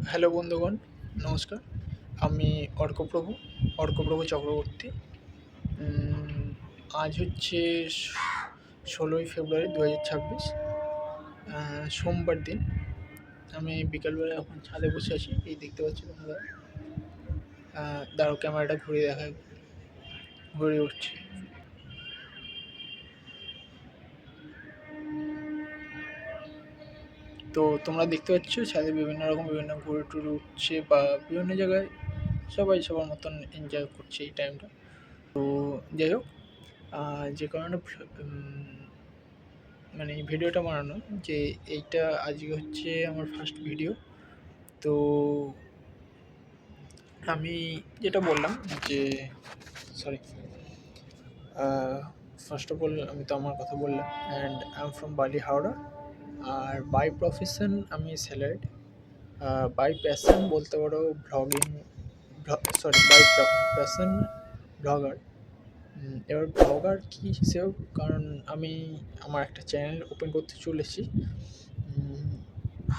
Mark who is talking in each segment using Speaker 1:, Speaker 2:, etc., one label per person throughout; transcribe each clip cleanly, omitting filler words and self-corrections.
Speaker 1: Hello বন্ধুগণ, নমস্কার। আমি অর্কপ্রভু চক্রবর্তী। উম, আজ হচ্ছে 16ই ফেব্রুয়ারি 2026, সোমবার দিন। আমি বিকালবেলা এখন ছাদে বসে আছি, এই দেখতে পাচ্ছি তোমরা। দাঁড়াও, ক্যামেরাটা ঘুরে উঠছে। তো তোমরা দেখতে পাচ্ছ ছাদে বিভিন্ন ঘুরে টুরে উঠছে, বা বিভিন্ন জায়গায় সবাই সবার মতন এনজয় করছে এই টাইমটা। তো যাই হোক, যে কারণে মানে এই ভিডিওটা বানানো, যে এইটা আজকে হচ্ছে আমার ফার্স্ট ভিডিও। তো আমি যেটা বললাম যে সরি, ফার্স্ট অফ অল আমি তো আমার কথা বললাম, অ্যান্ড আই এম ফ্রম বালি, হাওড়া। আর বাই প্রফেশন আমি স্যালারিড, বাই প্যাশন বলতে পারো ব্লগিং, বাই প্যাশন ব্লগার। এবার ব্লগার কী হিসেবে, কারণ আমি আমার একটা চ্যানেল ওপেন করতে চলেছি।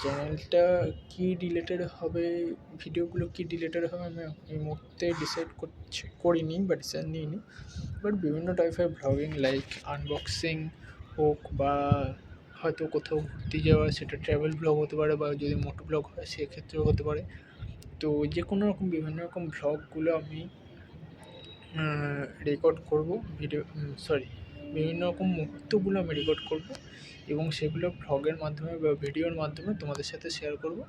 Speaker 1: চ্যানেলটা কী রিলেটেড হবে, ভিডিওগুলো কী রিলেটেড হবে আমি এই মুহূর্তে ডিসাইড করিনি বা ডিসিশন নিইনি। বাট বিভিন্ন টাইপের ব্লগিং, লাইক আনবক্সিং হোক, বা হয়তো কোথাও ঘুরতে যাওয়া, সেটা ট্র্যাভেল ব্লগ হতে পারে, বা যদি মোটো ব্লগ হয় সেক্ষেত্রেও হতে পারে। তো যে কোনো রকম বিভিন্ন রকম ভ্লগগুলো আমি রেকর্ড করব, বিভিন্ন রকম মুহূর্তগুলো আমি রেকর্ড করব, এবং সেগুলো ভ্লগের মাধ্যমে বা ভিডিওর মাধ্যমে তোমাদের সাথে শেয়ার করব।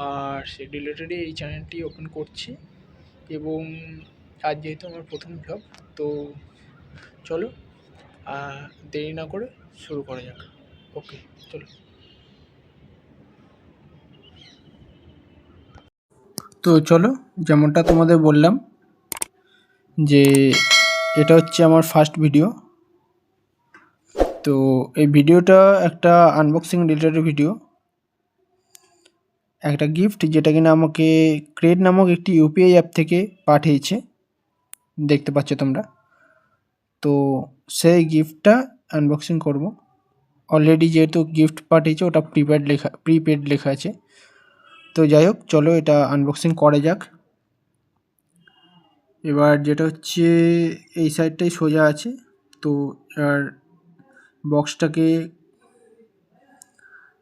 Speaker 1: আর সে রিলেটেডই এই চ্যানেলটি ওপেন করছি। এবং আজ যেহেতু আমার প্রথম ভ্লগ, তো চলো দেরি না করে শুরু করা যাক। ওকে, চলো। তো চলো, যেমনটা তোমাদের বললাম যে এটা হচ্ছে আমার ফার্স্ট ভিডিও। তো এই ভিডিওটা একটা আনবক্সিং রিলেটেড ভিডিও, একটা গিফট যেটা কিনা আমাকে ক্রেড নামক একটি ইউপিআই অ্যাপ থেকে পাঠিয়েছে, দেখতে পাচ্ছ তোমরা। তো সেই গিফটটা আনবক্সিং করব। অলরেডি যেহেতু গিফট পাঠিয়েছে ওটা প্রিপেড লেখা আছে। তো যাই হোক, চলো এটা আনবক্সিং করা যাক। এবার যেটা হচ্ছে এই সাইডটাই সোজা আছে। তো আর বক্সটাকে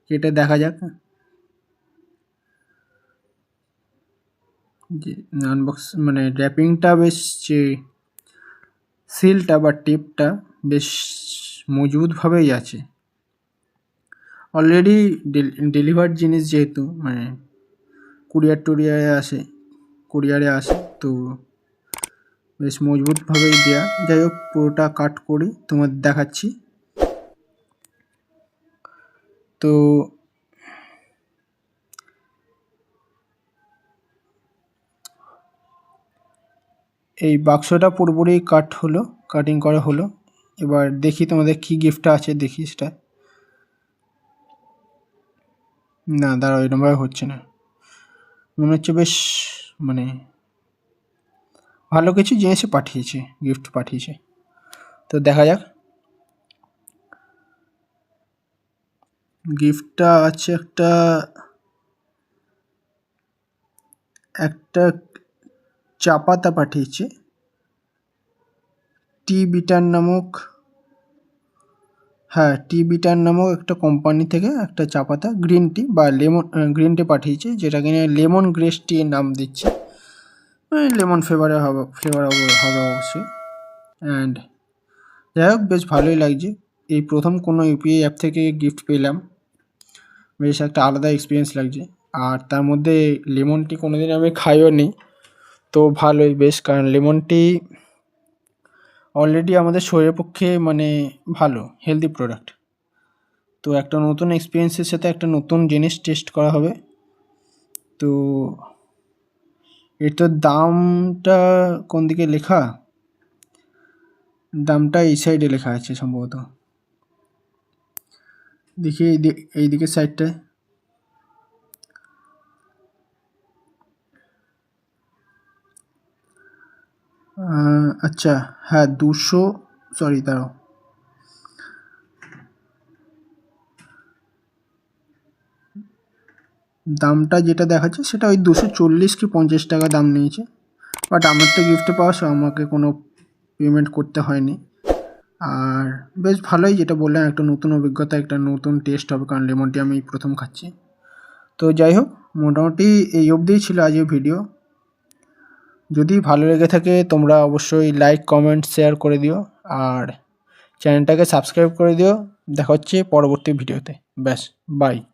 Speaker 1: কেটে দেখা যাক। যে আনবক্স মানে র্যাপিংটা বেশ, যে সিলটা বা টেপটা বেশ মজবুতভাবেই আছে। অলরেডি ডেলিভার্ড জিনিস, যেহেতু মানে কুরিয়ারে আসে, তো বেশ মজবুতভাবেই দেয়া। যাই হোক, পুরোটা কাট করি তোমাদের দেখাচ্ছি। তো এই বাক্সটা পুরোপুরি কাটিং করা হলো। এবার দেখি তোমাদের কি গিফটটা আছে, দেখি সেটা। না, দাঁড়াও, এরকমভাবে হচ্ছে না, মনে হচ্ছে বেশ মানে ভালো কিছু জিনিসই পাঠিয়েছে, গিফট পাঠিয়েছে। তো দেখা যাক। গিফটটা আছে একটা চা পাতা পাঠিয়েছে, টি বিটার নামক একটা কোম্পানি থেকে একটা চা পাতা, গ্রিন টি বা গ্রিন টি পাঠিয়েছে, যেটা কিনা লেমন গ্রেস টি নাম দিচ্ছে। লেমন ফ্লেভার হবে অবশ্যই। অ্যান্ড যাই হোক, বেশ ভালোই লাগছে। এই প্রথম কোনো ইউপিআই অ্যাপ থেকে গিফট পেলাম, বেশ একটা আলাদা এক্সপিরিয়েন্স লাগছে। আর তার মধ্যে লেমন টি কোনোদিন আমি খাইও নি, তো ভালোই বেশ, কারণ লেমন টি অলরেডি আমাদের শরীরের পক্ষে মানে ভালো, হেলদি প্রোডাক্ট। তো একটা নতুন এক্সপিরিয়েন্সের সাথে একটা নতুন জিনিস টেস্ট করা হবে। তো এর তো দামটা কোন দিকে লেখা, দামটা এই সাইডে লেখা আছে সম্ভবত, দেখি এই দিকের সাইডটায়। আচ্ছা, হ্যাঁ, দাঁড়াও, দামটা যেটা দেখাচ্ছে সেটা ওই 240 কি 50 টাকা দাম নিয়েছে। বাট আমার তো গিফটে পাওয়া, সো আমাকে কোনো পেমেন্ট করতে হয়নি। আর বেশ ভালোই, যেটা বললাম, একটা নতুন অভিজ্ঞতা, একটা নতুন টেস্ট হবে, কারণ লেমন টি আমি প্রথম খাচ্ছি। তো যাই হোক, মোটামুটি এই অবধিই ছিল আজকের ভিডিও। যদি ভালো লেগে থাকে তোমরা অবশ্যই লাইক, কমেন্ট, শেয়ার করে দিও, আর চ্যানেলটাকে সাবস্ক্রাইব করে দিও। দেখা হচ্ছে পরবর্তী ভিডিওতে। ব্যাস, বাই।